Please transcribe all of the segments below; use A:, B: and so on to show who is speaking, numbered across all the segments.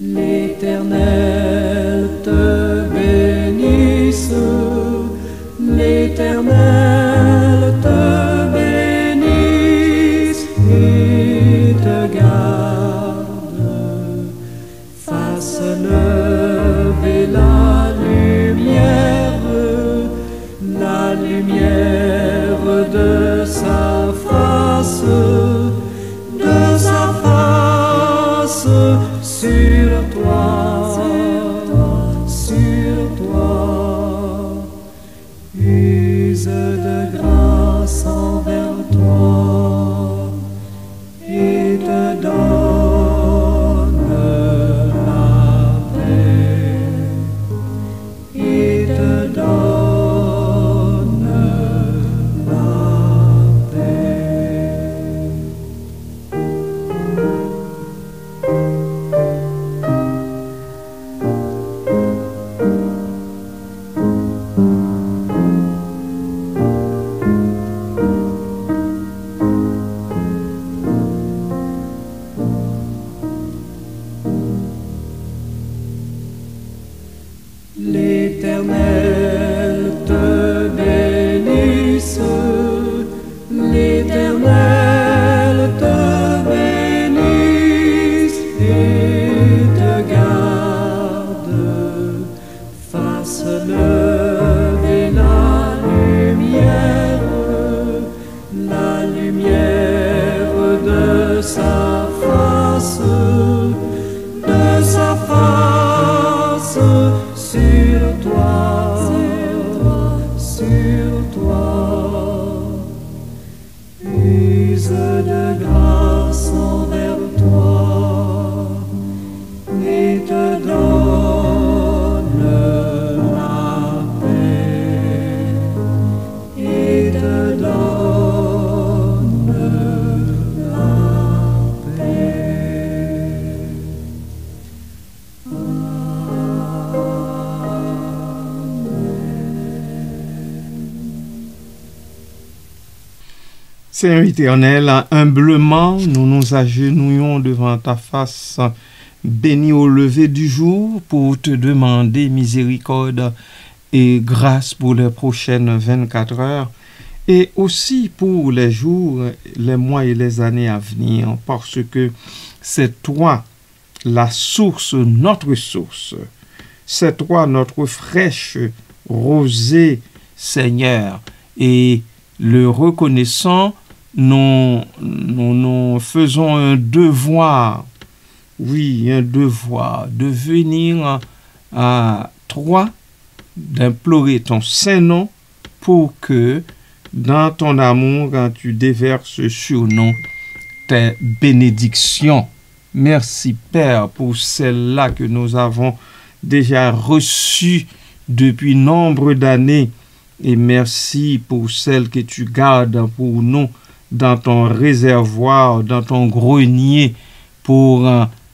A: L'Éternel te bénisse, l'Éternel te bénisse et te garde, fasse lever la lumière de sa face sur toi, use de grâce envers toi et te donne la paix, et te donne la paix. L'Éternel te bénisse, l'Éternel te bénisse et te garde, fasse lever la lumière de sa face sur toi, use de grâce envers toi et te donne la paix, et te donne la paix.
B: Seigneur éternel, humblement, nous nous agenouillons devant ta face, béni au lever du jour, pour te demander miséricorde et grâce pour les prochaines 24 heures, et aussi pour les jours, les mois et les années à venir, parce que c'est toi la source, notre source. C'est toi notre fraîche rosée, Seigneur, et le reconnaissant, nous faisons un devoir, oui, un devoir de venir à toi, d'implorer ton Saint-Nom pour que dans ton amour, tu déverses sur nous tes bénédictions. Merci Père pour celles-là que nous avons déjà reçues depuis nombre d'années, et merci pour celles que tu gardes pour nous dans ton réservoir, dans ton grenier pour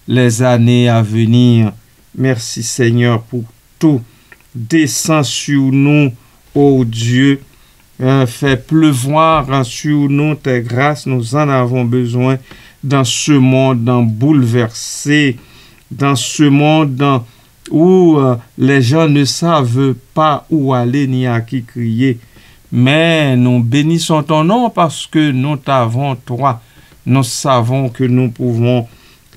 B: les années à venir. Merci Seigneur pour tout. Descends sur nous, ô Dieu. Fais pleuvoir sur nous tes grâces. Nous en avons besoin dans ce monde bouleversé, dans ce monde où les gens ne savent pas où aller ni à qui crier. Mais nous bénissons ton nom parce que nous t'avons toi. Nous savons que nous pouvons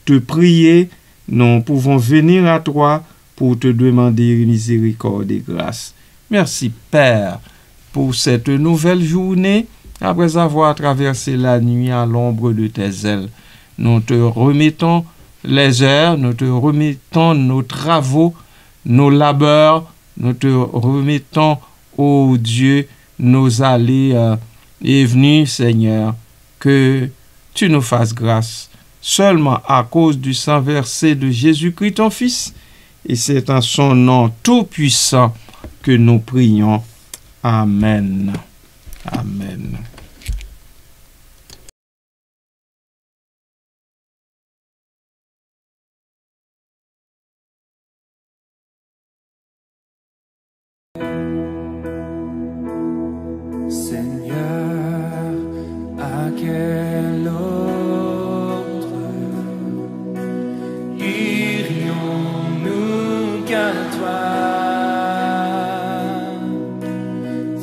B: te prier, nous pouvons venir à toi pour te demander miséricorde et grâce. Merci Père pour cette nouvelle journée, après avoir traversé la nuit à l'ombre de tes ailes. Nous te remettons les heures, nous te remettons nos travaux, nos labeurs, nous te remettons, ô Dieu, nos allées et venues, Seigneur, que tu nous fasses grâce, seulement à cause du sang versé de Jésus-Christ, ton Fils, et c'est en son nom tout-puissant que nous prions. Amen. Amen.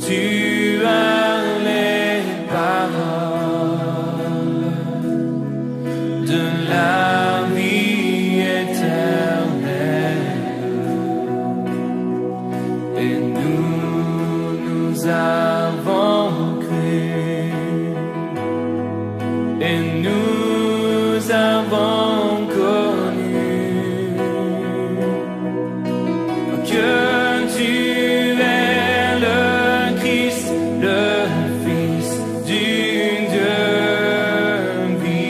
A: Tu as les paroles de la vie éternelle, et nous avons cru, et nous avons connu que tu es le Christ, le Fils du Dieu vivant.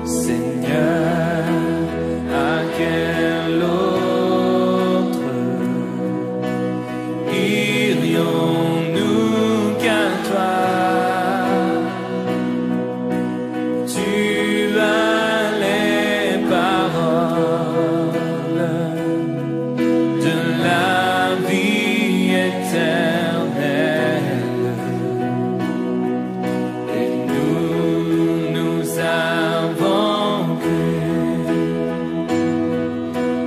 A: Seigneur, à quel autre irions-nous qu'à toi? Tu as les paroles de la vie éternelle, et nous avons cru,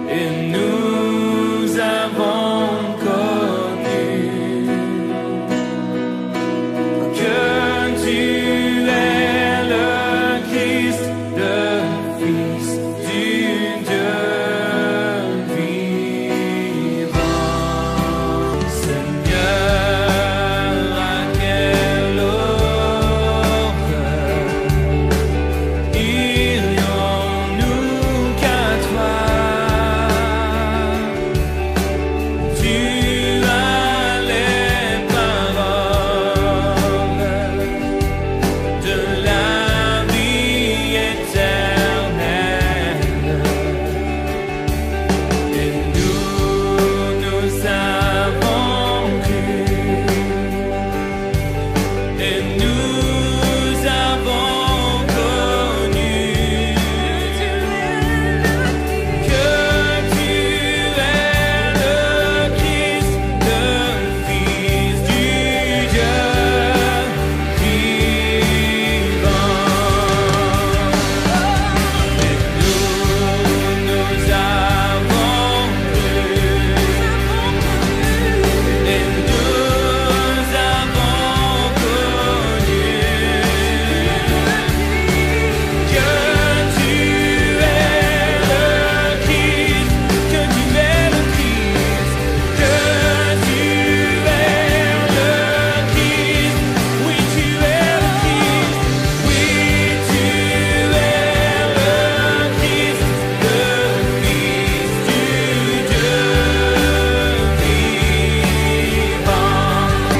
A: et nous avons connu que tu es le Christ, le Fils du Dieu vivant. Seigneur, à quel autre irions-nous qu'à toi? Tu as les paroles de la vie éternelle, et nous avons cru, et nous avons connu que tu es le Christ, le Fils du Dieu vivant. Et nous avons cru, et nous avons connu que tu es le Christ, que tu es le Christ, que tu es le Christ, oui tu es le Christ, oui tu es le Christ, le Fils du Dieu vivant.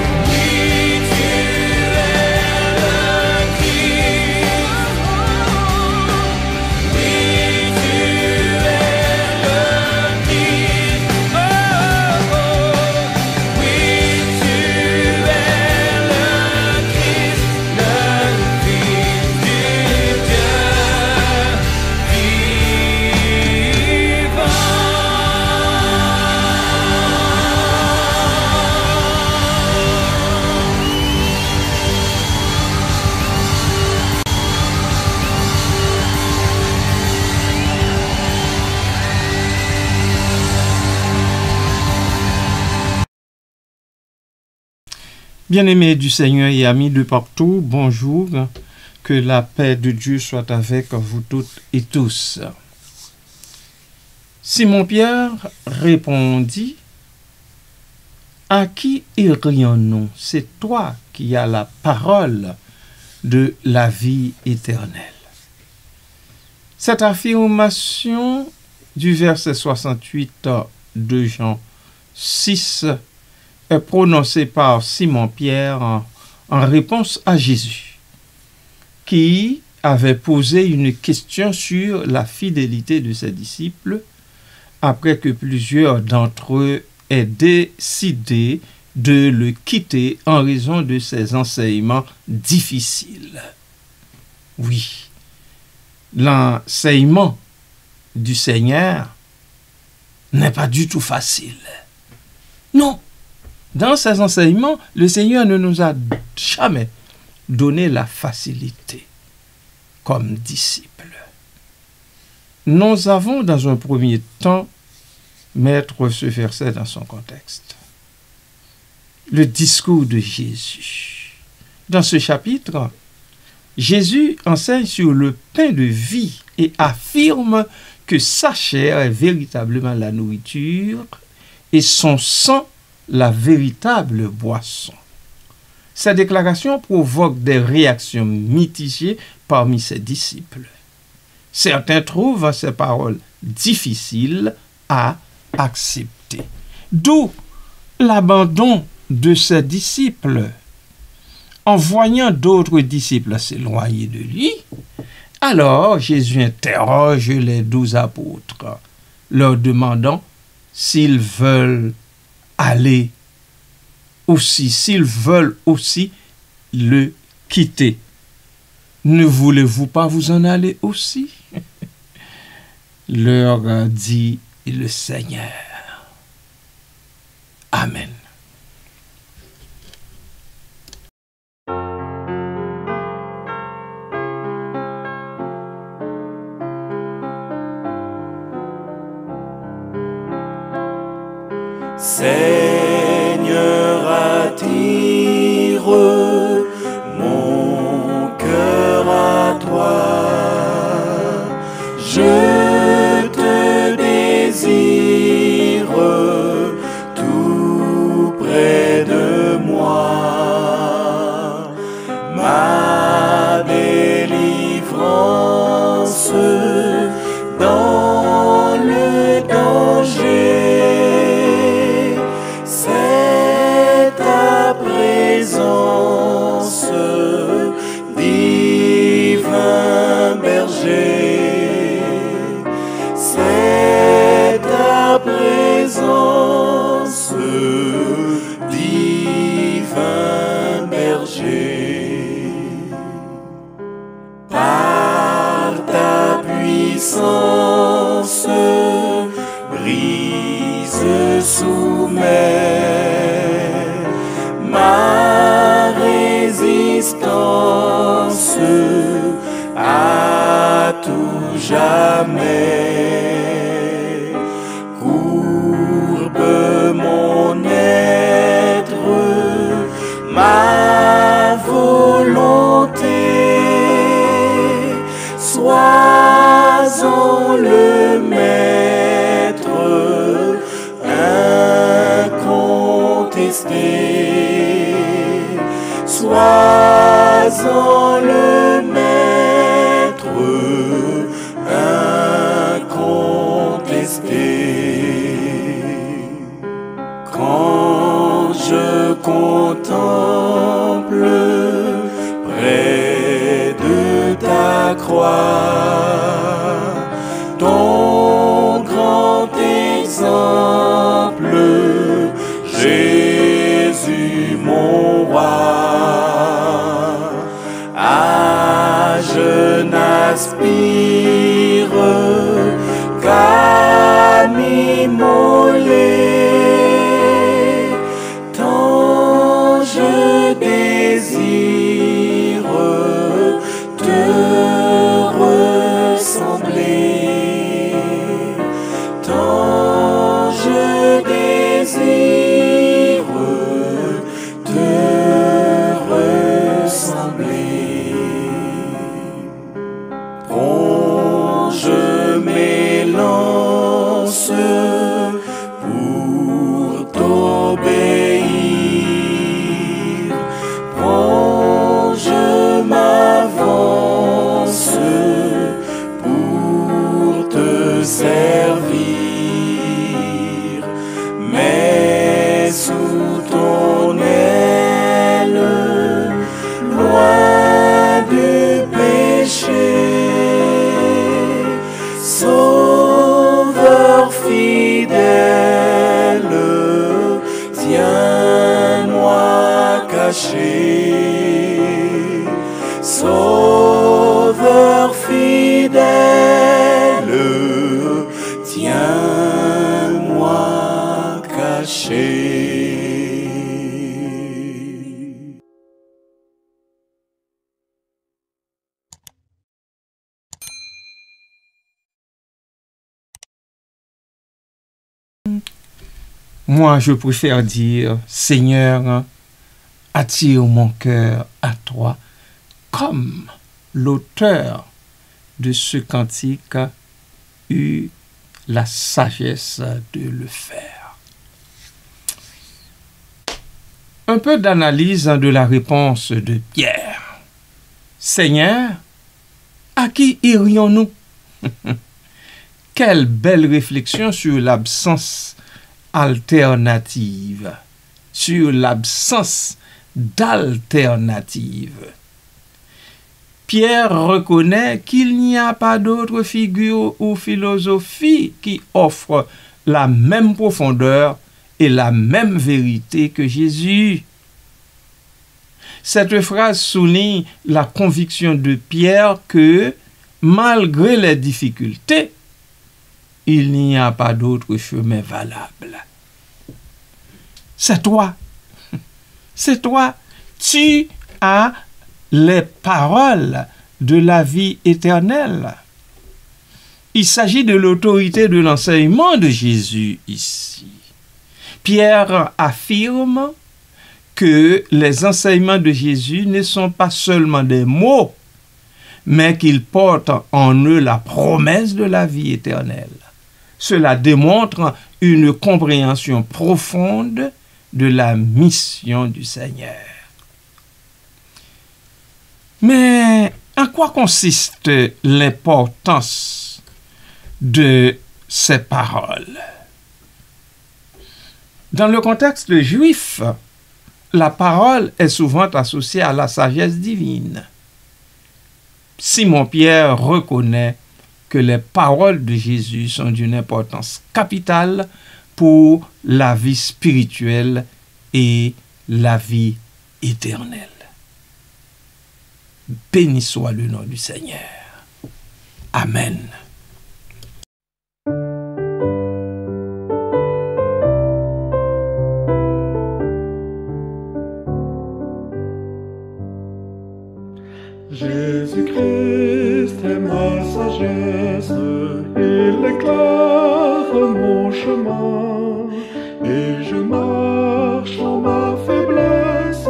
A: Oui tu es le Christ, oui tu es le Christ, oh oh, oui tu es le Christ, le Fils du Dieu vivant.
B: Bien-aimés du Seigneur et amis de partout, bonjour. Que la paix de Dieu soit avec vous toutes et tous. Simon-Pierre répondit: à qui irions-nous? C'est toi qui as la parole de la vie éternelle. Cette affirmation du verset 68 de Jean 6 est prononcée par Simon-Pierre en réponse à Jésus, qui avait posé une question sur la fidélité de ses disciples après que plusieurs d'entre eux aient décidé de le quitter en raison de ses enseignements difficiles. Oui, l'enseignement du Seigneur n'est pas du tout facile. Non, dans ses enseignements, le Seigneur ne nous a jamais donné la facilité. comme disciple. Nous avons dans un premier temps mettre ce verset dans son contexte. Le discours de Jésus. Dans ce chapitre, Jésus enseigne sur le pain de vie et affirme que sa chair est véritablement la nourriture et son sang la véritable boisson. Sa déclaration provoque des réactions mitigées parmi ses disciples. Certains trouvent ces paroles difficiles à accepter. D'où l'abandon de ses disciples. En voyant d'autres disciples s'éloigner de lui, alors Jésus interroge les 12 apôtres, leur demandant s'ils veulent aller aussi, s'ils veulent aussi le quitter. Ne voulez-vous pas vous en aller aussi? Leur dit le Seigneur. Amen.
A: Seigneur, attire mon cœur à toi. Je te désire tout près de moi. Ma délivrance dans le danger. Divin berger, c'est ta présence, divin berger. Par ta puissance, brise, soumets ma résistance à tout jamais. Courbe mon être, ma volonté, sois-en le maître incontesté. Sois-en le maître incontesté. Quand je contemple près de ta croix ton grand exemple, Jésus mon roi. Je n'aspire qu'à m'immoler, tant je désire te ressembler, tant je désire te ressembler. Je m'élance pour t'obéir. Prends, je m'avance pour te servir. Mais sous ton aile, loin du péché, Sauveur fidèle, tiens-moi caché. Sauveur fidèle,
B: Moi, je préfère dire, Seigneur, attire mon cœur à toi, comme l'auteur de ce cantique eut la sagesse de le faire. Un peu d'analyse de la réponse de Pierre. Seigneur, à qui irions-nous? Quelle belle réflexion sur l'absence alternative, sur l'absence d'alternative. Pierre reconnaît qu'il n'y a pas d'autre figure ou philosophie qui offre la même profondeur et la même vérité que Jésus. Cette phrase souligne la conviction de Pierre que, malgré les difficultés, il n'y a pas d'autre chemin valable. C'est toi. C'est toi. Tu as les paroles de la vie éternelle. Il s'agit de l'autorité de l'enseignement de Jésus ici. Pierre affirme que les enseignements de Jésus ne sont pas seulement des mots, mais qu'ils portent en eux la promesse de la vie éternelle. Cela démontre une compréhension profonde de la mission du Seigneur. Mais en quoi consiste l'importance de ces paroles? Dans le contexte juif, la parole est souvent associée à la sagesse divine. Simon-Pierre reconnaît que les paroles de Jésus sont d'une importance capitale pour la vie spirituelle et la vie éternelle. Béni soit le nom du Seigneur. Amen.
A: Jésus-Christ est ma sagesse, il éclaire mon chemin, et je marche en ma faiblesse,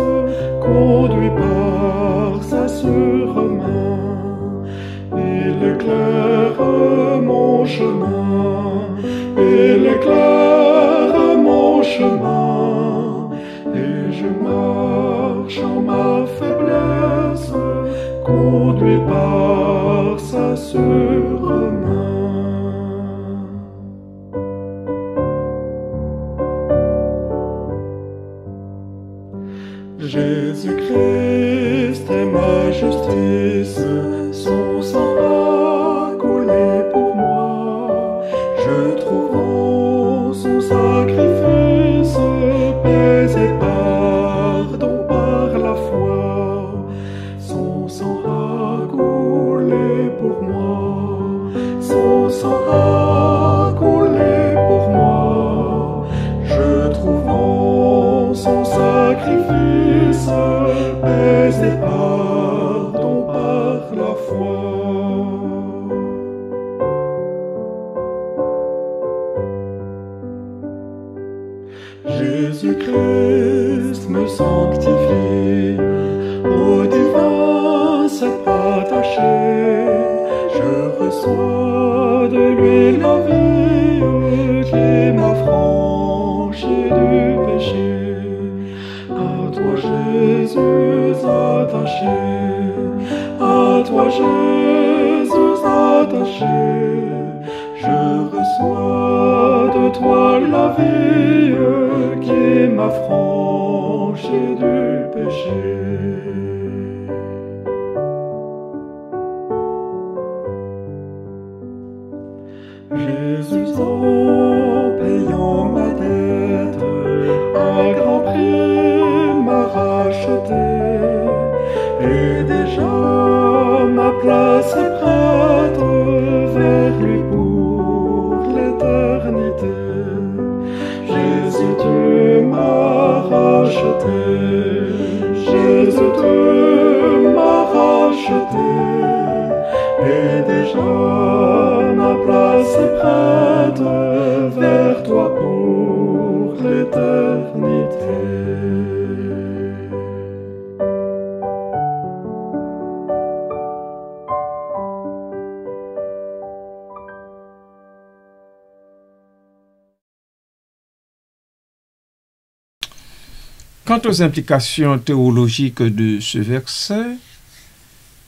A: conduit par sa sûre-main. Il éclaire mon chemin, il éclaire mon chemin, et je marche en ma faiblesse, conduit par sa sûre-main. Jésus-Christ est ma justice, son sang a coulé pour moi. Je trouve en son sacrifice paix et pardon par la foi. Son sang a coulé pour moi, son sang a coulé pour moi. Je trouve en son sacrifice paix et pardon par la foi. Jésus-Christ me sanctifie, au divin s'est attaché. Je reçois de lui la vie qui m'affranchit du péché. À toi Jésus attaché, à toi Jésus attaché, je reçois de toi la vie qui m'affranchit du péché. Jésus en payant ma dette, un grand prix m'a racheté, et déjà ma place est prête vers lui pour l'éternité. Jésus, tu m'as racheté, Jésus, tu m'as racheté, et déjà ma place est prête vers toi pour l'éternité.
B: Quant aux implications théologiques de ce verset,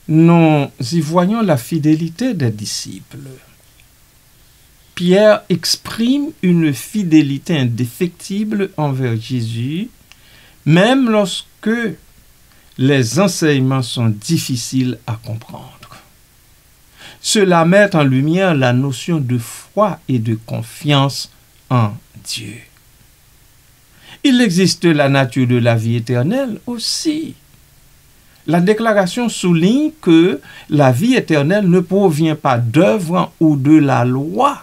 B: nous y voyons la fidélité des disciples. Pierre exprime une fidélité indéfectible envers Jésus, même lorsque les enseignements sont difficiles à comprendre. Cela met en lumière la notion de foi et de confiance en Dieu. Il existe la nature de la vie éternelle aussi. La déclaration souligne que la vie éternelle ne provient pas d'œuvres ou de la loi,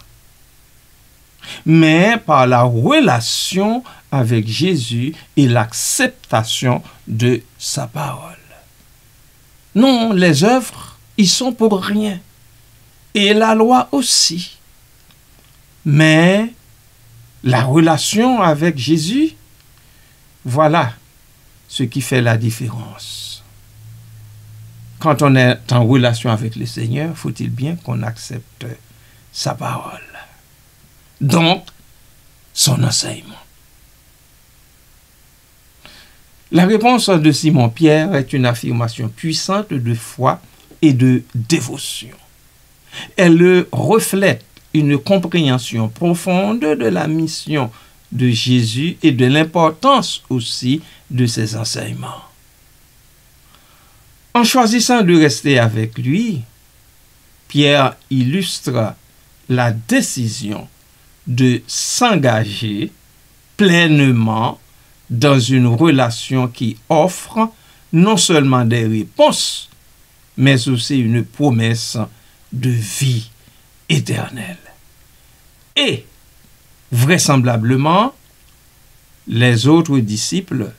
B: mais par la relation avec Jésus et l'acceptation de sa parole. Non, les œuvres, ils sont pour rien. Et la loi aussi. Mais la relation avec Jésus, voilà ce qui fait la différence. Quand on est en relation avec le Seigneur, faut-il bien qu'on accepte sa parole. Donc, son enseignement. La réponse de Simon-Pierre est une affirmation puissante de foi et de dévotion. Elle reflète une compréhension profonde de la mission de Jésus et de l'importance aussi de ses enseignements. En choisissant de rester avec lui, Pierre illustre la décision de s'engager pleinement dans une relation qui offre non seulement des réponses, mais aussi une promesse de vie éternelle. Et, vraisemblablement, les autres disciples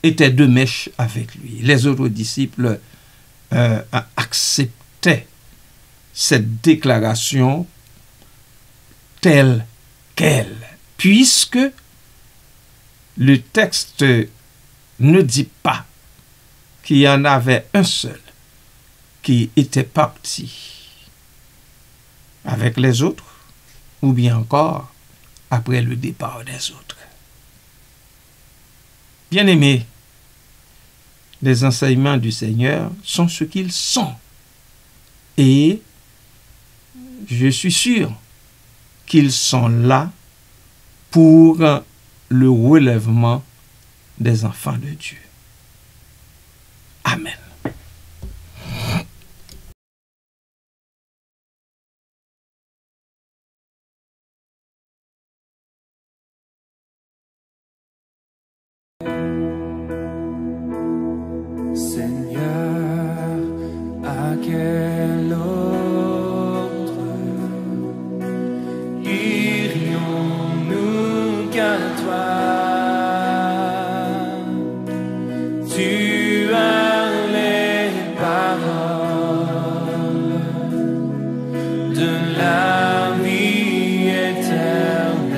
B: étaient de mèche avec lui. Les autres disciples acceptaient cette déclaration telle qu'elle, puisque le texte ne dit pas qu'il y en avait un seul qui était parti avec les autres, ou bien encore après le départ des autres. Bien-aimés, les enseignements du Seigneur sont ce qu'ils sont. Et je suis sûr qu'ils sont là pour le relèvement des enfants de Dieu. Amen.
A: Seigneur, à quel autre irions-nous qu'à toi? Tu as les paroles de la vie éternelle,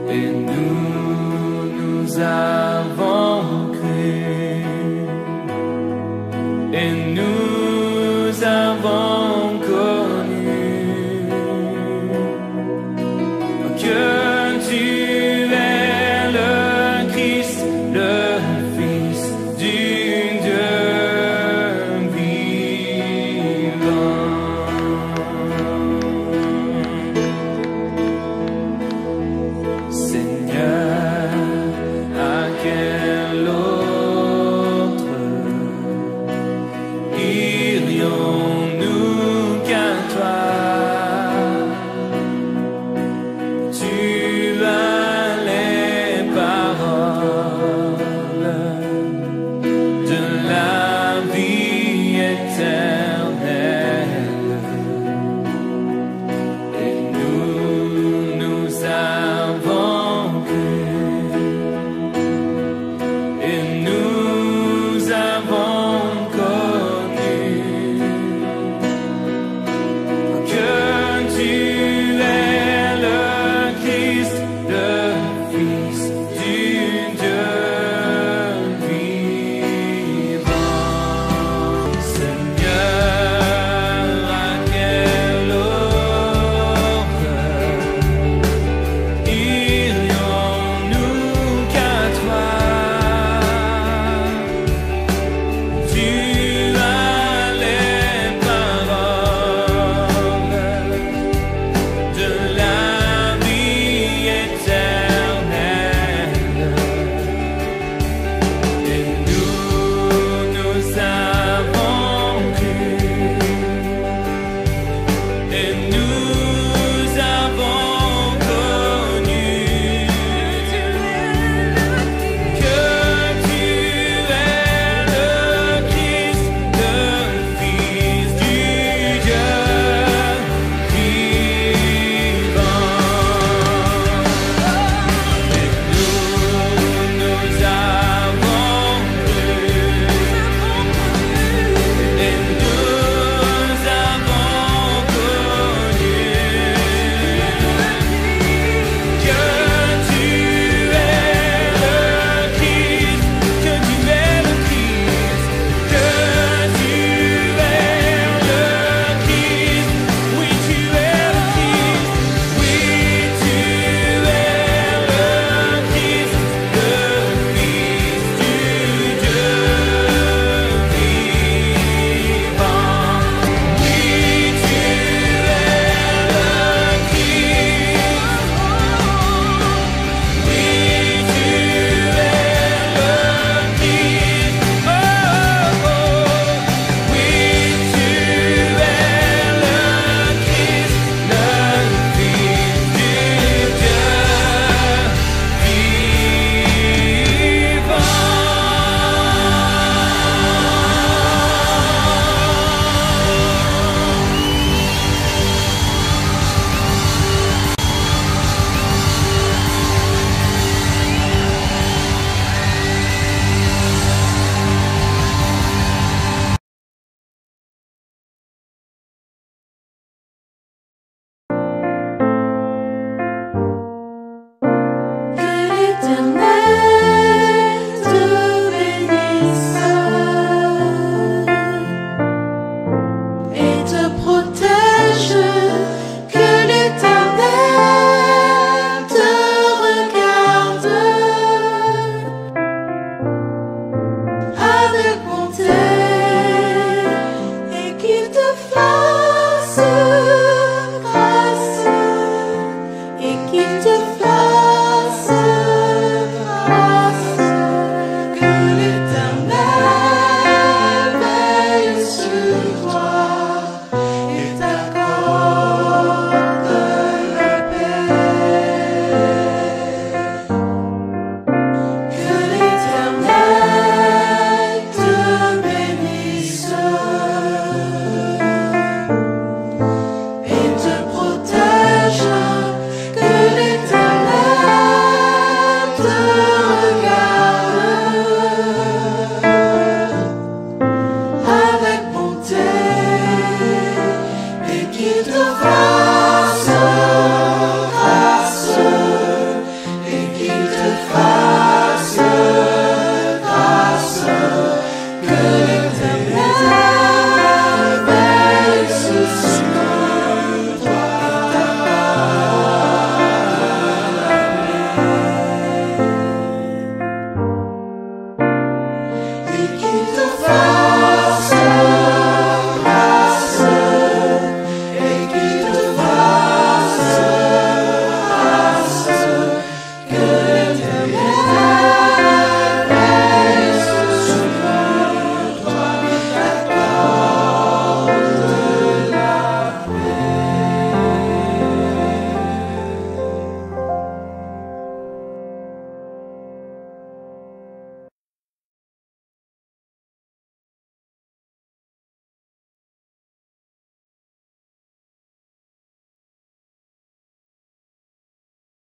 A: et nous avons cru, et nous avons connu que tu es le Christ, le Fils du Dieu vivant. Seigneur, à quel autre